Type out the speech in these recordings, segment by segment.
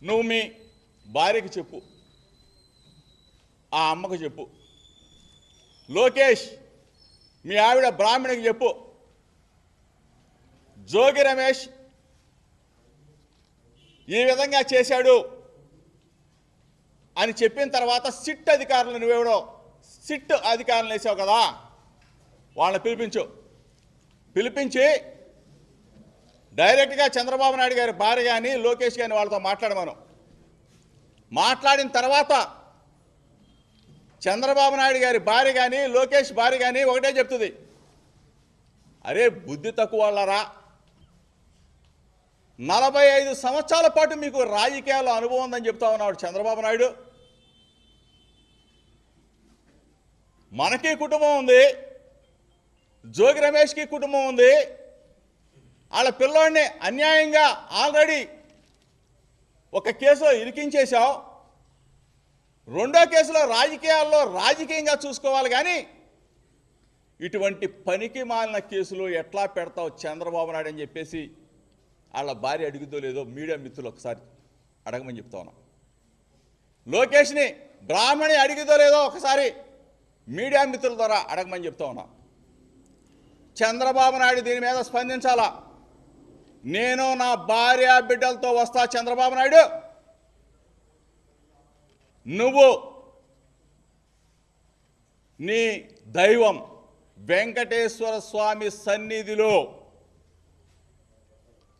నువ్వు మీ భార్యకి చెప్పు, ఆ అమ్మకు చెప్పు. లోకేష్ మీ ఆవిడ బ్రాహ్మణికి చెప్పు. జోగి రమేష్ ఈ విధంగా చేశాడు అని చెప్పిన తర్వాత సిట్ అధికారులు, నువ్వెవడో సిట్ అధికారులు వేసావు కదా, వాళ్ళని పిలిపించి డైరెక్ట్గా చంద్రబాబు నాయుడు గారి భార్య కానీ లోకేష్ కానీ వాళ్ళతో మాట్లాడమను. మాట్లాడిన తర్వాత చంద్రబాబు నాయుడు గారి భార్య కానీ లోకేష్ భార్య కానీ ఒకటే చెప్తుంది, అరే బుద్ధి తక్కువ వాళ్ళరా, 45 సంవత్సరాల పాటు మీకు రాజకీయాల్లో అనుభవం ఉందని చెప్తా ఉన్నాడు చంద్రబాబు నాయుడు. మనకి కుటుంబం ఉంది, జోగి రమేష్కి కుటుంబం ఉంది. వాళ్ళ పిల్లోడిని అన్యాయంగా ఆల్రెడీ ఒక కేసులో ఇరికించేశావు, రెండో కేసులో రాజకీయంగా చూసుకోవాలి. కానీ ఇటువంటి పనికి మాలిన కేసులు ఎట్లా పెడతావు చంద్రబాబు నాయుడు అని చెప్పేసి వాళ్ళ భార్య అడుగుతో లేదో మీడియా మిత్రులు ఒకసారి అడగమని చెప్తా ఉన్నా. లోకేష్ని బ్రాహ్మణి అడిగిదో లేదో ఒకసారి మీడియా మిత్రుల ద్వారా అడగమని చెప్తా ఉన్నా. చంద్రబాబు నాయుడు దీని మీద స్పందించాలా. నేను నా భార్య బిడ్డలతో వస్తా చంద్రబాబు నాయుడు, నువ్వు నీ దైవం వెంకటేశ్వర స్వామి సన్నిధిలో,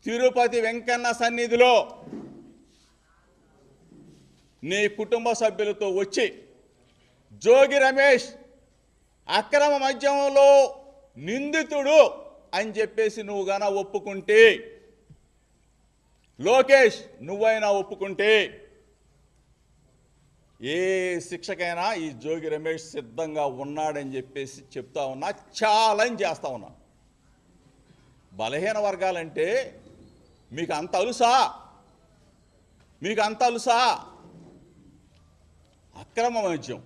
తిరుపతి వెంకన్న సన్నిధిలో నీ కుటుంబ సభ్యులతో వచ్చి జోగి రమేష్ అక్రమ మద్యంలో నిందితుడు అని చెప్పేసి నువ్వు గాన ఒప్పుకుంటే, లోకేష్ నువ్వైనా ఒప్పుకుంటే ఏ శిక్షకైనా ఈ జోగి రమేష్ సిద్ధంగా ఉన్నాడని చెప్పేసి చెప్తా ఉన్నా, ఛాలెంజ్ చేస్తా ఉన్నా. బలహీన వర్గాలంటే మీకు అంత అలుసా? అక్రమ మద్యం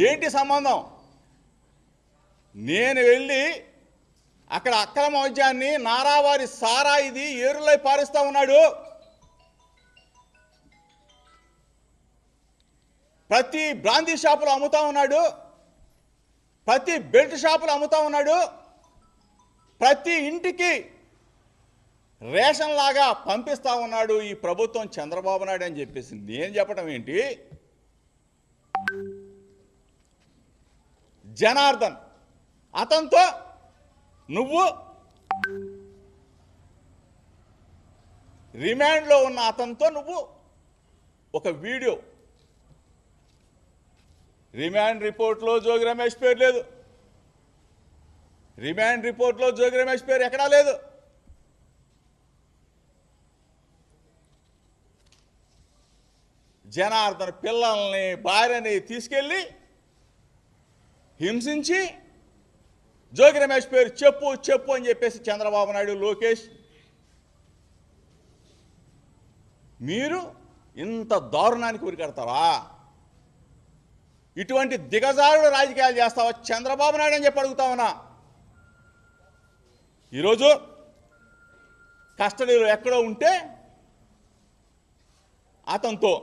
ఏంటి సంబంధం? నేను వెళ్ళి అక్కడ అక్రమ మద్యాన్ని నారావారి సారా ఇది ఏరులై పారిస్తా ఉన్నాడు. ప్రతి బ్రాందీ షాపులో అమ్ముతా ఉన్నాడు, ప్రతి బెల్ట్ షాపులో అమ్ముతా ఉన్నాడు, ప్రతి ఇంటికి రేషన్ లాగా పంపిస్తా ఉన్నాడు ఈ ప్రభుత్వం చంద్రబాబు నాయుడు అని చెప్పేసి నేను చెప్పడం ఏంటి? జనార్దన్ అతనితో నువ్వు రిమాండ్లో ఉన్న అతనితో నువ్వు ఒక వీడియో, రిమాండ్ రిపోర్ట్లో జోగి రమేష్ పేరు లేదు, రిమాండ్ రిపోర్ట్లో జోగి రమేష్ పేరు ఎక్కడా లేదు. జనార్దన్ పిల్లల్ని భార్యని తీసుకెళ్ళి హింసించి జోగి రమేష్ పేరు చెప్పు అని చెప్పేసి చంద్రబాబు నాయుడు, లోకేష్ మీరు ఇంత దారుణానికి ఉరికడతారా? ఇటువంటి దిగజారుడు రాజకీయాలు చేస్తావా చంద్రబాబు నాయుడు అని చెప్పి అడుగుతా ఉన్నా. ఈరోజు కస్టడీలో ఎక్కడో ఉంటే అతనితో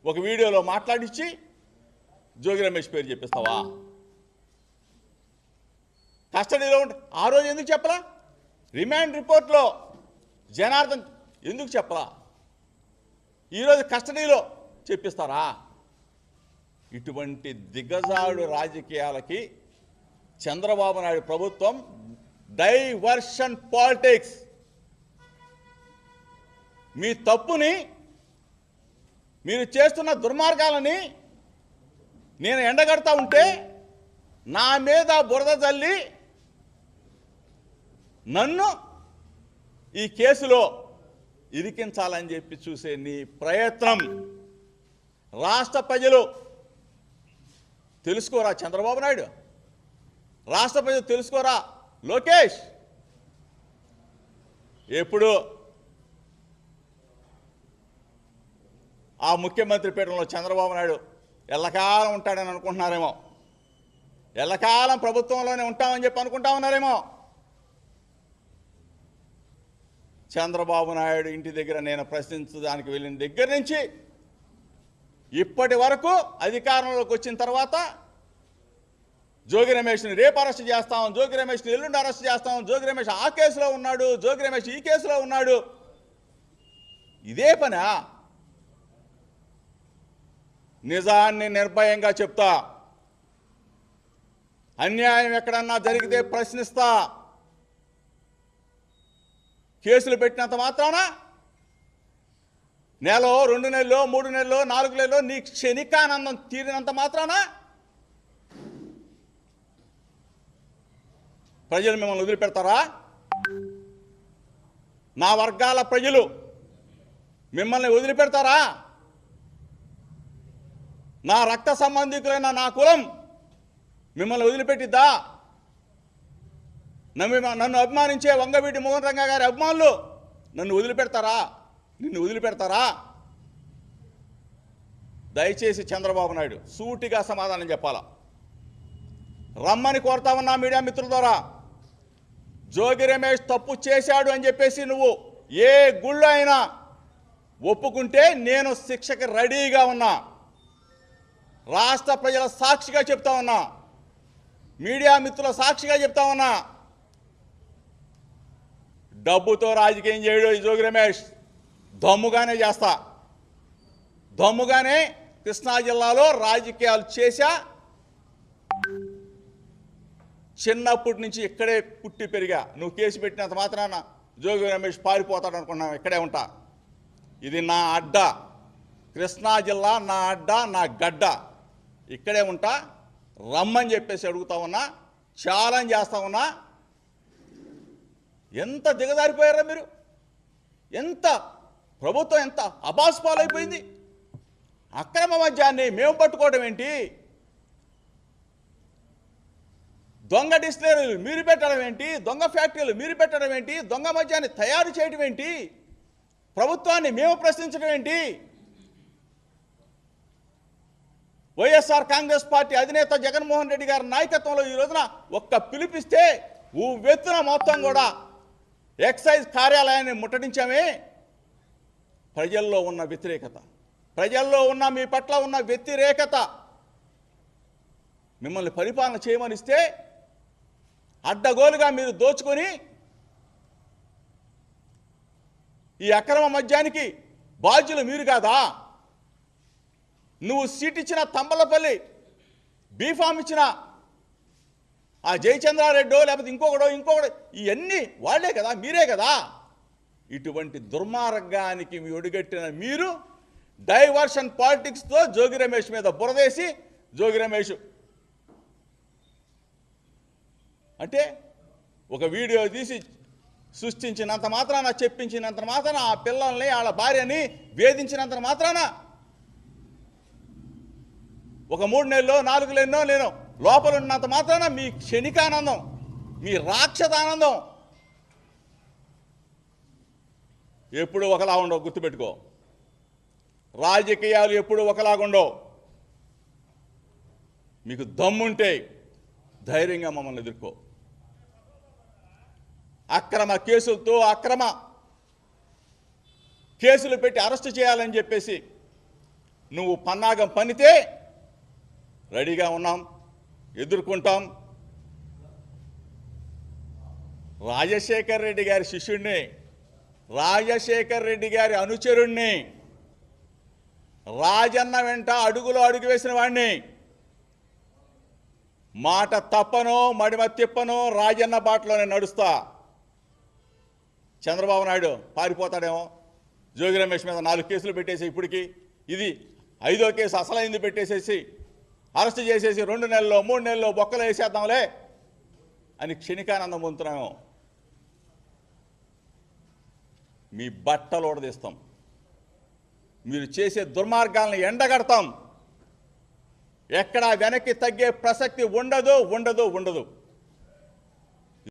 ఒక వీడియోలో మాట్లాడించి జోగి రమేష్ పేరు చెప్పిస్తావా? కస్టడీలో ఉంటే ఆ రోజు ఎందుకు చెప్పలా? రిమాండ్ రిపోర్ట్లో జనార్దన్ ఎందుకు చెప్పలా? ఈరోజు కస్టడీలో చెప్పిస్తారా? ఇటువంటి దిగజాడు రాజకీయాలకి చంద్రబాబు నాయుడు ప్రభుత్వం డైవర్షన్ పాలిటిక్స్, మీ తప్పుని, మీరు చేస్తున్న దుర్మార్గాలని నేను ఎండగడతా ఉంటే నా మీద బురద జల్లి నన్ను ఈ కేసులో ఇరికించాలని చెప్పి చూసే నీ ప్రయత్నం రాష్ట్ర ప్రజలు తెలుసుకోరా చంద్రబాబు నాయుడు? రాష్ట్ర ప్రజలు తెలుసుకోరా లోకేష్? ఎప్పుడు ఆ ముఖ్యమంత్రి పీఠంలో చంద్రబాబు నాయుడు ఎల్లకాలం ఉంటాడని అనుకుంటున్నారేమో, ఎల్లకాలం ప్రభుత్వంలోనే ఉంటామని చెప్పి అనుకుంటా ఉన్నారేమో. చంద్రబాబు నాయుడు ఇంటి దగ్గర నేను ప్రశ్నించడానికి వెళ్ళిన దగ్గర నుంచి ఇప్పటి వరకు అధికారంలోకి వచ్చిన తర్వాత జోగి రమేష్ని రేపు అరెస్ట్ చేస్తాం, జోగి రమేష్ని ఎల్లుండి అరెస్ట్ చేస్తాం, జోగి రమేష్ ఆ కేసులో ఉన్నాడు, జోగి రమేష్ ఈ కేసులో ఉన్నాడు. ఇదే పనా? నిజాన్ని నిర్భయంగా చెప్తా. అన్యాయం ఎక్కడన్నా జరిగితే ప్రశ్నిస్తా. కేసులు పెట్టినంత మాత్రాన నెలలో 2 నెలలు 3 నెలలు 4 నెలలు నీ క్షణికానందం తీరినంత మాత్రాన ప్రజలు మిమ్మల్ని వదిలిపెడతారా? నా వర్గాల ప్రజలు మిమ్మల్ని వదిలిపెడతారా? నా రక్త సంబంధికులైన నా కులం మిమ్మల్ని వదిలిపెట్టిద్దా? నన్ను అభిమానించే వంగవీటి మోహన్ రంగా గారి అభిమానులు నన్ను వదిలిపెడతారా? నిన్ను వదిలిపెడతారా? దయచేసి చంద్రబాబు నాయుడు సూటిగా సమాధానం చెప్పాలా. రమ్మని కోరుతా ఉన్నా మీడియా మిత్రుల ద్వారా. జోగి రమేష్ తప్పు చేశాడు అని చెప్పేసి నువ్వు ఏ గుళ్ళో అయినా ఒప్పుకుంటే నేను శిక్షకి రెడీగా ఉన్నా. రాష్ట్ర ప్రజల సాక్షిగా చెప్తా ఉన్నా, మీడియా మిత్రుల సాక్షిగా చెప్తా ఉన్నా. డబ్బుతో రాజకీయం చేయడు ఈ జోగి రమేష్. దమ్ముగానే చేస్తా. దమ్ముగానే కృష్ణా జిల్లాలో రాజకీయాలు చేశా. చిన్నప్పటి నుంచి ఇక్కడే పుట్టి పెరిగా. నువ్వు కేసు పెట్టినంత మాత్రాన జోగి రమేష్ పారిపోతాడు అనుకున్నావు. ఇక్కడే ఉంటా. ఇది నా అడ్డ. కృష్ణా జిల్లా నా అడ్డ, నా గడ్డ. ఇక్కడే ఉంటా. రమ్మని చెప్పేసి అడుగుతా ఉన్నా, ఛాలెంజ్ చేస్తా ఉన్నా. ఎంత దిగజారిపోయారా మీరు? ఎంత ప్రభుత్వం ఎంత అబాస్పాలైపోయింది? అక్రమ మద్యాన్ని మేము పట్టుకోవడం ఏంటి? దొంగ డిస్టిలరీలు మీరు పెట్టడం ఏంటి? దొంగ ఫ్యాక్టరీలు మీరు పెట్టడం ఏంటి? దొంగ మద్యాన్ని తయారు చేయడం ఏంటి? ప్రభుత్వాన్ని మేము ప్రశ్నించడం ఏంటి? వైఎస్ఆర్ కాంగ్రెస్ పార్టీ అధినేత జగన్మోహన్ రెడ్డి గారి నాయకత్వంలో ఈ రోజున ఒక్క పిలిపిస్తే వెత్తున మొత్తం కూడా ఎక్సైజ్ కార్యాలయాన్ని ముట్టడించామే. ప్రజల్లో ఉన్న వ్యతిరేకత, ప్రజల్లో ఉన్న మీ పట్ల ఉన్న వ్యతిరేకత, మిమ్మల్ని పరిపాలన చేయమనిస్తే అడ్డగోలుగా మీరు దోచుకొని ఈ అక్రమ మద్యానికి బాధ్యులు మీరు కాదా? నువ్వు సీట్ ఇచ్చిన తంబలపల్లి, బీఫామ్ ఇచ్చిన ఆ జయచంద్రారెడ్డో లేకపోతే ఇంకొకడో ఇవన్నీ వాళ్లే కదా, మీరే కదా. ఇటువంటి దుర్మార్గానికి మీ ఒడిగట్టిన మీరు డైవర్షన్ పాలిటిక్స్తో జోగి రమేష్ మీద బురదేసి, జోగి రమేష్ అంటే ఒక వీడియో తీసి సృష్టించినంత మాత్రాన, చెప్పించినంత మాత్రాన, ఆ పిల్లల్ని వాళ్ళ భార్యని వేధించినంత మాత్రాన ఒక 3 నెలల్లో 4 నెలల్లో నేను లోపల ఉన్నంత మాత్రాన మీ క్షణికానందం, మీ రాక్షసానందం ఎప్పుడు ఒకలా ఉండవు. గుర్తుపెట్టుకో. రాజకీయాలు ఎప్పుడు ఒకలాగుండవు. మీకు దమ్ముంటే ధైర్యంగా మమ్మల్ని ఎదుర్కో. అక్రమ కేసులతో అక్రమ కేసులు పెట్టి అరెస్టు చేయాలని చెప్పేసి నువ్వు పన్నాగం పన్నితే రెడీగా ఉన్నాం, ఎదుర్కొంటాం. రాజశేఖర్ రెడ్డి గారి శిష్యుడిని, రాజశేఖర్ రెడ్డి గారి అనుచరుణ్ణి, రాజన్న వెంట అడుగులో అడుగు వేసిన వాడిని, మాట తప్పనో మడిమ తిప్పనో రాజన్న బాటలోనే నడుస్తా. చంద్రబాబు నాయుడు పారిపోతాడేమో. జోగి రమేష్ మీద 4 కేసులు పెట్టేసి ఇప్పటికి ఇది 5వ కేసు అసలైంది పెట్టేసేసి అరెస్ట్ చేసేసి 2 నెలల్లో 3 నెలల్లో బొక్కలు వేసేద్దాంలే అని క్షణికానందం పొందుతున్నాము. మీ బట్టలు ఓడదీస్తాం. మీరు చేసే దుర్మార్గాలను ఎండగడతాం. ఎక్కడా వెనక్కి తగ్గే ప్రసక్తి ఉండదు.